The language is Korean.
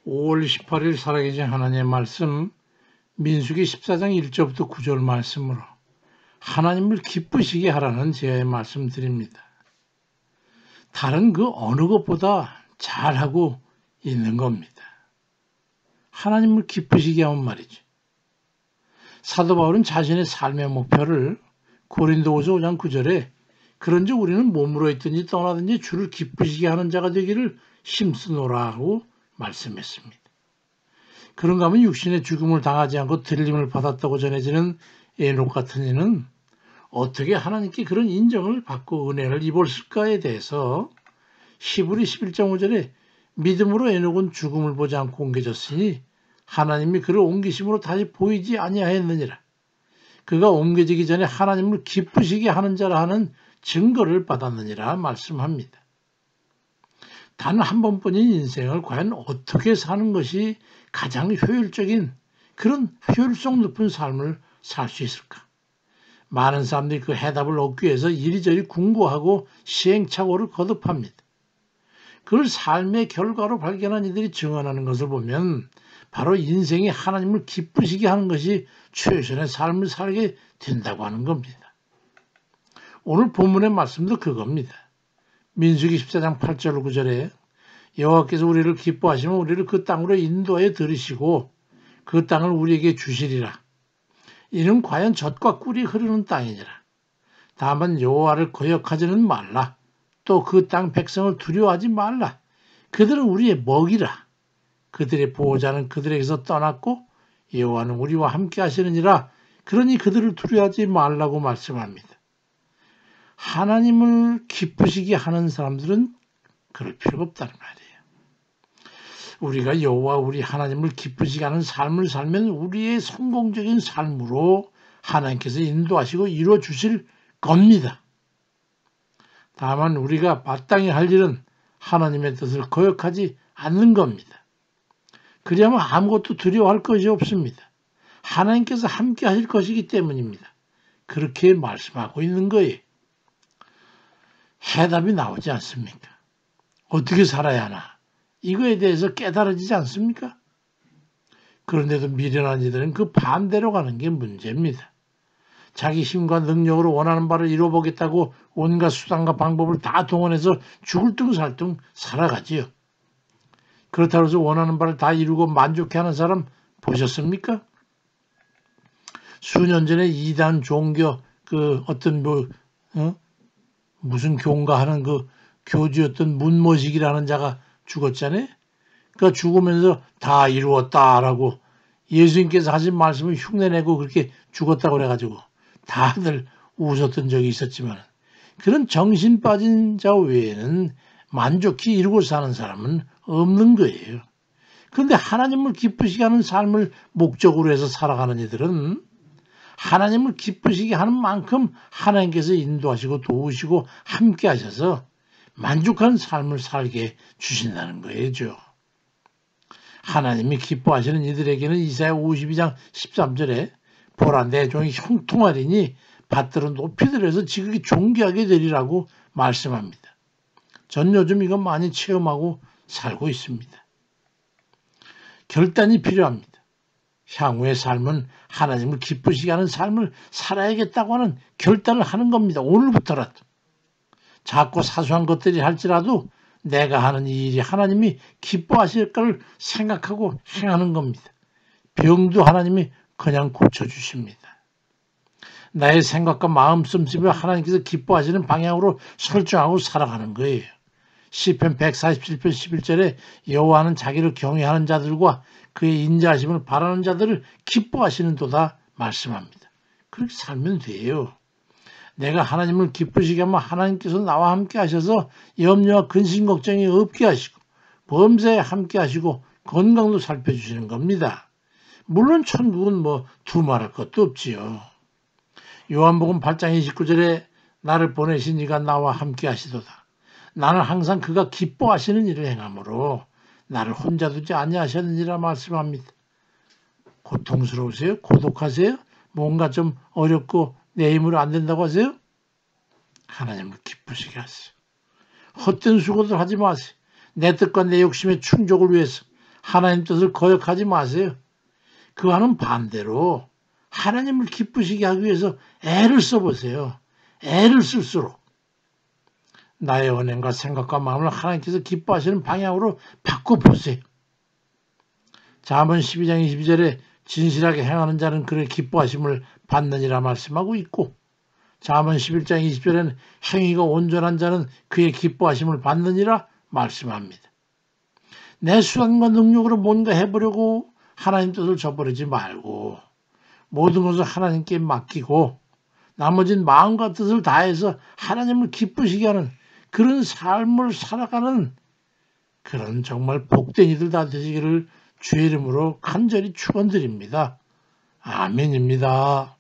5월 18일 살아계신 하나님의 말씀 민수기 14장 1절부터 9절 말씀으로 하나님을 기쁘시게 하라는 제의 말씀 드립니다. 다른 그 어느 것보다 잘하고 있는 겁니다. 하나님을 기쁘시게 하면 말이죠. 사도 바울은 자신의 삶의 목표를 고린도후서 5장 9절에 그런즉 우리는 몸으로 있든지 떠나든지 주를 기쁘시게 하는 자가 되기를 힘쓰노라고 말씀했습니다. 그런가 하면 육신의 죽음을 당하지 않고 들림을 받았다고 전해지는 에녹 같은 이는 어떻게 하나님께 그런 인정을 받고 은혜를 입었을까에 대해서 히브리 11장 5절에 믿음으로 에녹은 죽음을 보지 않고 옮겨졌으니 하나님이 그를 옮기심으로 다시 보이지 아니하였느니라. 그가 옮겨지기 전에 하나님을 기쁘시게 하는 자라 하는 증거를 받았느니라 말씀합니다. 단 한 번뿐인 인생을 과연 어떻게 사는 것이 가장 효율적인 그런 효율성 높은 삶을 살 수 있을까? 많은 사람들이 그 해답을 얻기 위해서 이리저리 궁구하고 시행착오를 거듭합니다. 그걸 삶의 결과로 발견한 이들이 증언하는 것을 보면 바로 인생이 하나님을 기쁘시게 하는 것이 최선의 삶을 살게 된다고 하는 겁니다. 오늘 본문의 말씀도 그겁니다. 민수기 14장 8절 9절에 여호와께서 우리를 기뻐하시면 우리를 그 땅으로 인도하여 들이시고 그 땅을 우리에게 주시리라. 이는 과연 젖과 꿀이 흐르는 땅이니라. 다만 여호와를 거역하지는 말라. 또 그 땅 백성을 두려워하지 말라. 그들은 우리의 먹이라. 그들의 보호자는 그들에게서 떠났고 여호와는 우리와 함께 하시느니라. 그러니 그들을 두려워하지 말라고 말씀합니다. 하나님을 기쁘시게 하는 사람들은 그럴 필요가 없다는 말이에요. 우리가 여호와 우리 하나님을 기쁘시게 하는 삶을 살면 우리의 성공적인 삶으로 하나님께서 인도하시고 이루어 주실 겁니다. 다만 우리가 마땅히 할 일은 하나님의 뜻을 거역하지 않는 겁니다. 그리하면 아무것도 두려워할 것이 없습니다. 하나님께서 함께 하실 것이기 때문입니다. 그렇게 말씀하고 있는 거예요. 해답이 나오지 않습니까? 어떻게 살아야 하나? 이거에 대해서 깨달아지지 않습니까? 그런데도 미련한 이들은 그 반대로 가는 게 문제입니다. 자기 힘과 능력으로 원하는 바를 이루어보겠다고 온갖 수단과 방법을 다 동원해서 죽을 둥 살 둥 살아가지요. 그렇다고 해서 원하는 바를 다 이루고 만족해하는 사람 보셨습니까? 수년 전에 이단 종교 어떤 무슨 교인가 하는 그 교주였던 문모식이라는 자가 죽었잖아요. 그러니까 죽으면서 다 이루었다라고 예수님께서 하신 말씀을 흉내내고 그렇게 죽었다고 그래가지고 다들 웃었던 적이 있었지만 그런 정신 빠진 자 외에는 만족히 이루고 사는 사람은 없는 거예요. 그런데 하나님을 기쁘시게 하는 삶을 목적으로 해서 살아가는 이들은 하나님을 기쁘시게 하는 만큼 하나님께서 인도하시고 도우시고 함께 하셔서 만족한 삶을 살게 주신다는 거예요. 하나님이 기뻐하시는 이들에게는 이사야 52장 13절에 보라 내 종이 형통하리니 받들어 높이 들여서 지극히 존귀하게 되리라고 말씀합니다. 전 요즘 이거 많이 체험하고 살고 있습니다. 결단이 필요합니다. 향후의 삶은 하나님을 기쁘시게 하는 삶을 살아야겠다고 하는 결단을 하는 겁니다. 오늘부터라도. 작고 사소한 것들이 할지라도 내가 하는 이 일이 하나님이 기뻐하실 걸 생각하고 행하는 겁니다. 병도 하나님이 그냥 고쳐주십니다. 나의 생각과 마음 씀씀이 하나님께서 기뻐하시는 방향으로 설정하고 살아가는 거예요. 시편 147편 11절에 여호와는 자기를 경외하는 자들과 그의 인자하심을 바라는 자들을 기뻐하시는도다 말씀합니다. 그렇게 살면 돼요. 내가 하나님을 기쁘시게 하면 하나님께서 나와 함께 하셔서 염려와 근심 걱정이 없게 하시고 범사에 함께 하시고 건강도 살펴주시는 겁니다. 물론 천국은 두말할 것도 없지요. 요한복음 8장 29절에 나를 보내신 이가 나와 함께 하시도다. 나는 항상 그가 기뻐하시는 일을 행하므로 나를 혼자 두지 아니하셨느니라 말씀합니다. 고통스러우세요? 고독하세요? 뭔가 좀 어렵고 내 힘으로 안 된다고 하세요? 하나님을 기쁘시게 하세요. 헛된 수고들 하지 마세요. 내 뜻과 내 욕심의 충족을 위해서 하나님 뜻을 거역하지 마세요. 그와는 반대로 하나님을 기쁘시게 하기 위해서 애를 써보세요. 애를 쓸수록 나의 언행과 생각과 마음을 하나님께서 기뻐하시는 방향으로 바꿔보세요. 잠언 12장 22절에 진실하게 행하는 자는 그를 기뻐하심을 받느니라 말씀하고 있고, 잠언 11장 20절에는 행위가 온전한 자는 그의 기뻐하심을 받느니라 말씀합니다. 내 수단과 능력으로 뭔가 해보려고 하나님 뜻을 저버리지 말고 모든 것을 하나님께 맡기고 나머진 마음과 뜻을 다해서 하나님을 기쁘시게 하는 그런 삶을 살아가는 그런 정말 복된 이들 다 되시기를 주의 이름으로 간절히 축원드립니다. 아멘입니다.